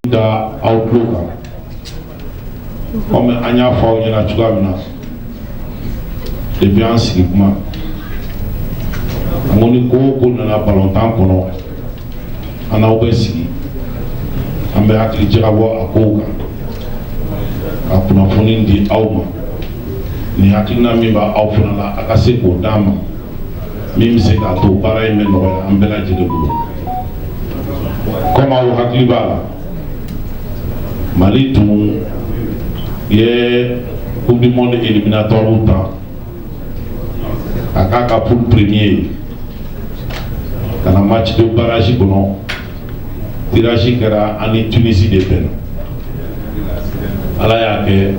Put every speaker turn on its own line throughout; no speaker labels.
da outlook comme anya fa o nyana chuga mina de bien sigma ngoni ko na balontan kono ana obesi ambe akli jigabo akoka akuna fonindi awma ni hakina mimba awfuna la akase ko dama mimi se ka to para e meno ambela jigebu koma o hakli bala mali tu ye coupe du monde éliminatoire au temps akaka pour premier kana match de barrage kono tirage kera ani Tunisie de peine ala ya ke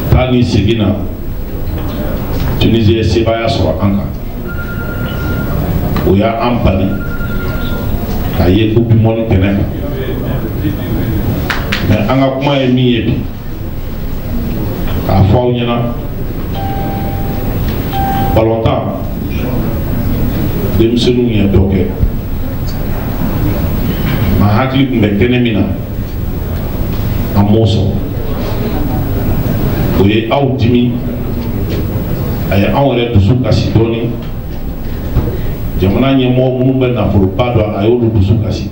tani sigina Tunisie sebaya so anka o ya ampali kaye coupe du monde tenen mais anga kuma e mi yebi ka faw nyana balontan demsenu ya doke ma hakli kumbe kene mina amoso oye autimi ay awre dusu kasi doni jamana nyemo munu be na furu pado ayolu dusu kasi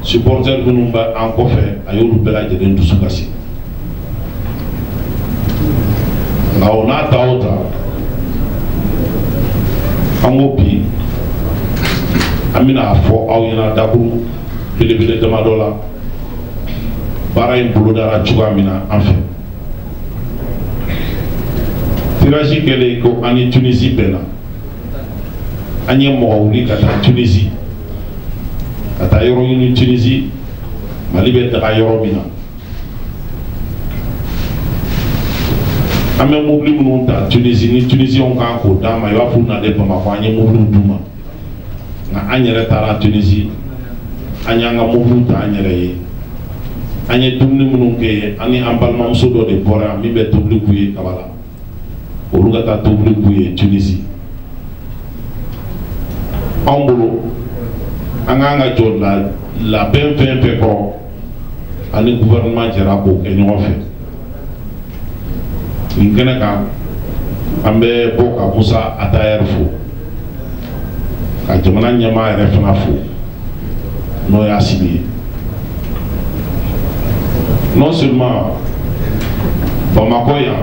supporter munu ba en kofe ayolu bela jeden dusu kasi na ona tauta amobi amina afo aw yana daburu bele dama dola bara en bulu dara chuga mina anfe tirage kele ko ani Tunisie bena anye mo wuli kata Tunisie kata yoro ni Tunisie malibe ta yoro mina ame mobili munu ta Tunisie ni Tunisie on kan ko dama yo fu na de bama ko anye mobili duma na anyere tara Tunisie anyanga mobili ta anyere yi anye dumni munu ke ani ambalma musodo de bora mi be tubli kuye kabala oluga ta tubli kuye Tunisie ambulu anganga jolla la ben ko ani gouvernement jara ko ke nyofe ngene ka ambe boka Musa Atayer fu ka jamana nyama refna fu no ya sibi non seulement Bamako ya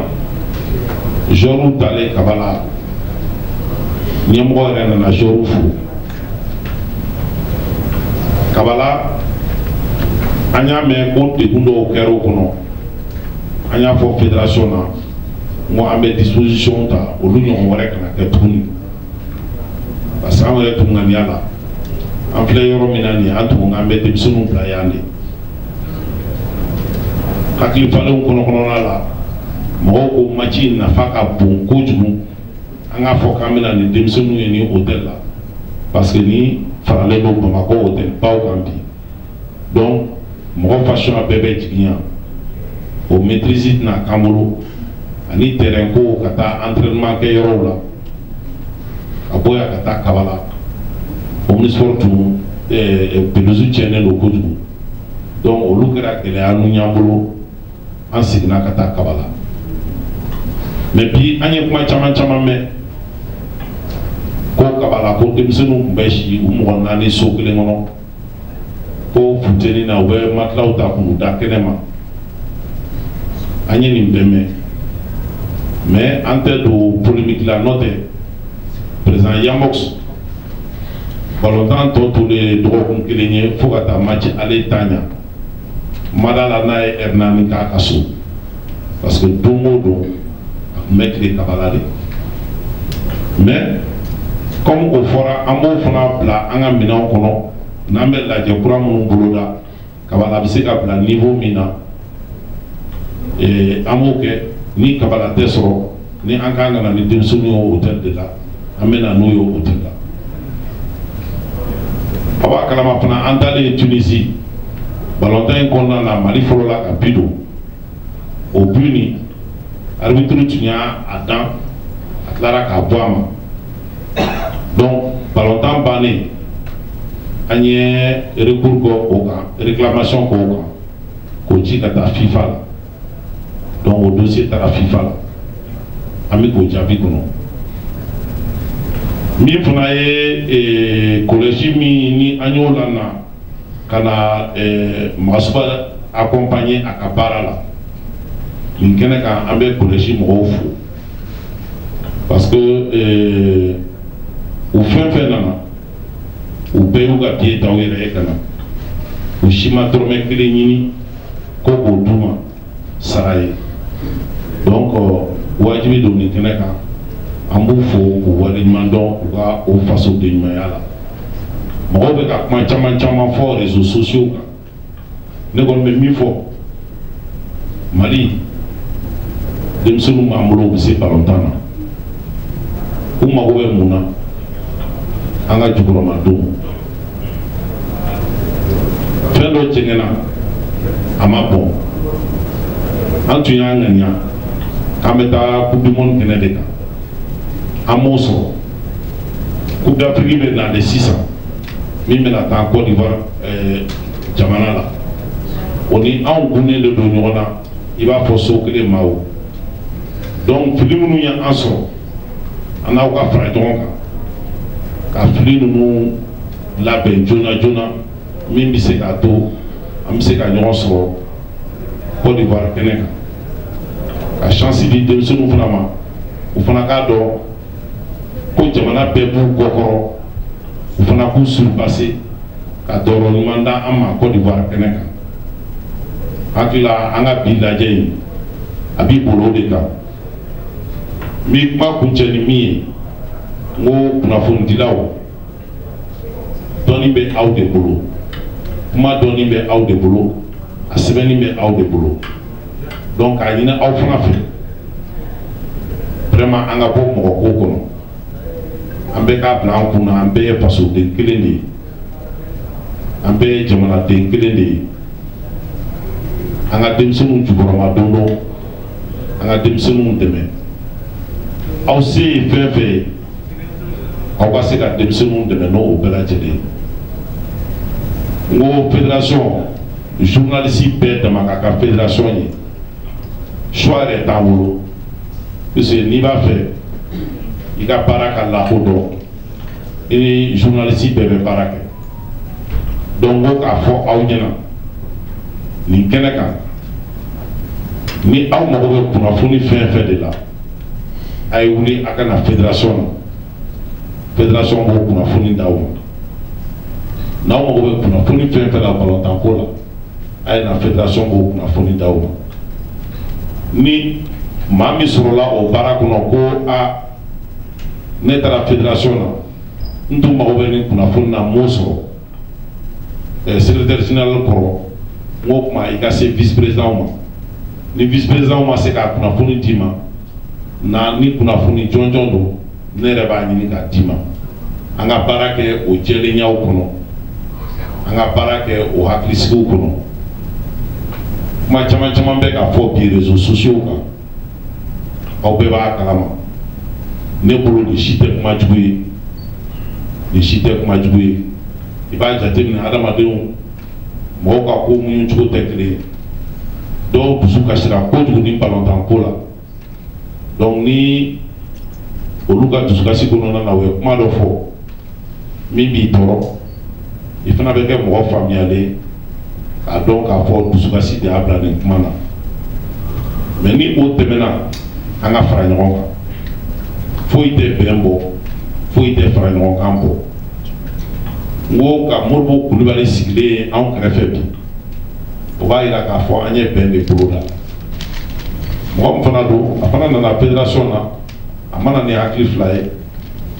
joru tale kabala nyembo rena na joru fu kabala anya me ko te kundo kero kono anya fo fédération na mo ambe disposition ta olunyo wore kana ke tuni basawo e tunga nyala en fleur yoro minani antu ngambe te bisunu bla yande hakili falo kono la mo ko machi na faka bon ko jumu anga fo kamina ni demsunu ni hôtel là parce que ni farale no Bamako hôtel pas au campi donc mo fashion a bébé tiginya o maîtrise na kamolo ani terrain ko kata entraînement ke yoro la aboya kata kabala omnisport tu pelouse tiene lo ko jumu donc o lukera kele anu nyambolo en signa kata kabala mais puis anye kuma chama me ko kabala ko demsenu mbeshi umo nani sokle ngono ko futeni na we matlaw ta ku da kenema anye ni mbeme mais en tête de polémique la note président Yamox balontan tous les droits qu'on kelenye faut que ta match aller tanya madala na hernani ka kaso parce que tout modo mettre les cabalades mais comme au fora amo fona bla anga mina kono nambe la je kura mun boloda kabala bi se ka bla niveau mina et amo ke ni kabala tesoro ni anga na ni dimsuni au hôtel de là amena no yo hôtel là aba kala ma fana andale Tunisie balontan konna na Mali folo la kapido au buni arbitre tunya adam atlara ka boama donc balontan bané an ye recours kɛ o kan réclamation kɛ o kan k'o ci ka taa FIFA la donc o dossier taara FIFA la an bɛ k'o jaabi kɔnɔ min fana ye collège min ni an y'o lana ka na Masuba accompagner a ka baara la nin kɛnɛ kan an bɛ collège mɔgɔw fo parce que u fɛn fɛn nana u bɛɛ y'u ka pied d'aw yɛrɛ ye ka na u si ma dɔrɔmɛ kelen ɲini ko k'o d'u ma sara ye donc wajibi don nin kɛnɛ kan an b'u fo k'u waleɲuman dɔn u ka o faso de ɲumanya la mɔgɔw bɛ ka kuma caman caman fɔ réseaux sociaux kan ne kɔni bɛ min fɔ Mali denmisɛnninw b'an bolo u bɛ se balontan na u mago bɛ mun na an ka jukɔrɔmadenw fɛn dɔ jɛngɛnna a ma bɔn an tun y'a ŋaniya k'an bɛ taa coupe du monde kɛnɛ de kan an m'o sɔrɔ coupe d'Afrique bɛ nalen sisan min bɛna taa Côte d'Ivoire jamana la o ni anw gunnen de don ɲɔgɔn na i b'a fɔ so kelen ma o donc fili minnu ye an sɔrɔ an n'aw ka fara ɲɔgɔn kan ka fili ninnu labɛn joona joona min bɛ se k'a to an bɛ se ka ɲɔgɔn sɔrɔ Côte d'Ivoire kɛnɛ kan ka chance di denmisɛnninw fana ma u fana k'a dɔn ko jamana bɛɛ b'u kɔkɔrɔ u fana k'u surpasser ka dɔrɔ ɲuman da an ma Côte d'Ivoire kɛnɛ kan hakili la an ka bi lajɛ in a b'i bolo o de kan n bɛ kuma kuncɛ ni min ye n ko kunnafonidilaw dɔnni bɛ aw de bolo kuma dɔnni bɛ aw de bolo a sɛbɛnni bɛ aw de bolo donc k'a ɲini aw fana fɛ vraiment an ka bɔ mɔgɔko kɔnɔ an bɛɛ k'a bila an kun na an bɛɛ ye fasoden kelen de ye an bɛɛ ye jamanaden kelen de ye an ka denmisɛnninw jukɔrɔmadon dɔn an ka denmisɛnninw dɛmɛ aw se ye fɛn fɛn ye aw ka se ka denmisɛnninw dɛmɛ n'o bɛɛ lajɛlen n ko fédération journaliste bɛɛ dama ka ka fédération ye choix yɛrɛ t'an bolo parce que n'i b'a fɛ i ka baara ka lakodɔn i ni journaliste bɛɛ bɛ baara kɛ donc n ko k'a fɔ aw ɲɛna nin kɛnɛ kan ni aw mago bɛ kunnafoni fɛn fɛn de la a ye wuli a ka na fédération na fédération b'o kunnafoni d'aw ma n'aw mago bɛ kunnafoni fɛn fɛn la balontanko la a ye na fédération b'o kunnafoni d'aw ma ni maa min sɔrɔla o baara kɔnɔ ko a ne taara fédération na n tun mago bɛ nin kunnafoni na n m'o sɔrɔ secrétaire général kɔrɔ n ko kuma i ka se vice président ma ni vice président ma se ka kunnafoni d'i ma na ni kunnafoni jɔnjɔn don ne yɛrɛ b'a ɲini k'a d'i ma an ka baara kɛ o jɛlenyaw kɔnɔ an ka baara kɛ o hakilisigiw kɔnɔ kuma caman caman bɛ ka fɔ bi réseaux sociaux kan aw bɛɛ b'a kalama ne bolo nin si tɛ kuma jugu ye nin si tɛ kuma jugu ye i b'a jateminɛ adamadenw mɔgɔw ka ko muɲu cogo tɛ kelen ye dɔw dusu kasira kojugu ni balontanko la donc ni olu ka dusukasi kɔnɔna na u ye kuma dɔ fɔ min b'i tɔɔrɔ i fana bɛ kɛ mɔgɔ faamuyalen k'a dɔn k'a fɔ dusukasi de y'a bila nin kuma na mais ni o tɛmɛna an ka fara ɲɔgɔn kan foyi tɛ bɛn bɔ foyi tɛ fara ɲɔgɔn kan bɔ n ko ka Modibo Kulibali sigilen anw kɛrɛfɛ bi o b'a yira k'a fɔ an ye bɛn de bolo da mɔgɔ min fana don a fana nana fédération na a mana ni hakili fila ye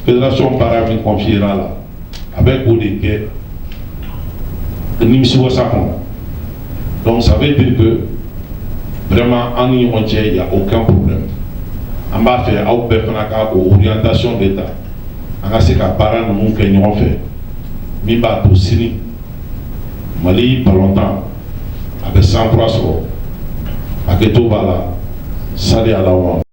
fédération baara min confier a la a bɛ k'o de kɛ nimisiwasa kɔnɔ donc ça veut dire que vraiment an ni ɲɔgɔn cɛ il y a aucun problème an b'a fɛ aw bɛɛ fana ka o orientation de ta an ka se ka baara ninnu kɛ ɲɔgɔn fɛ min b'a to sini Mali balontan a bɛ 100% sɔrɔ hakɛto b'a la sali Ala ma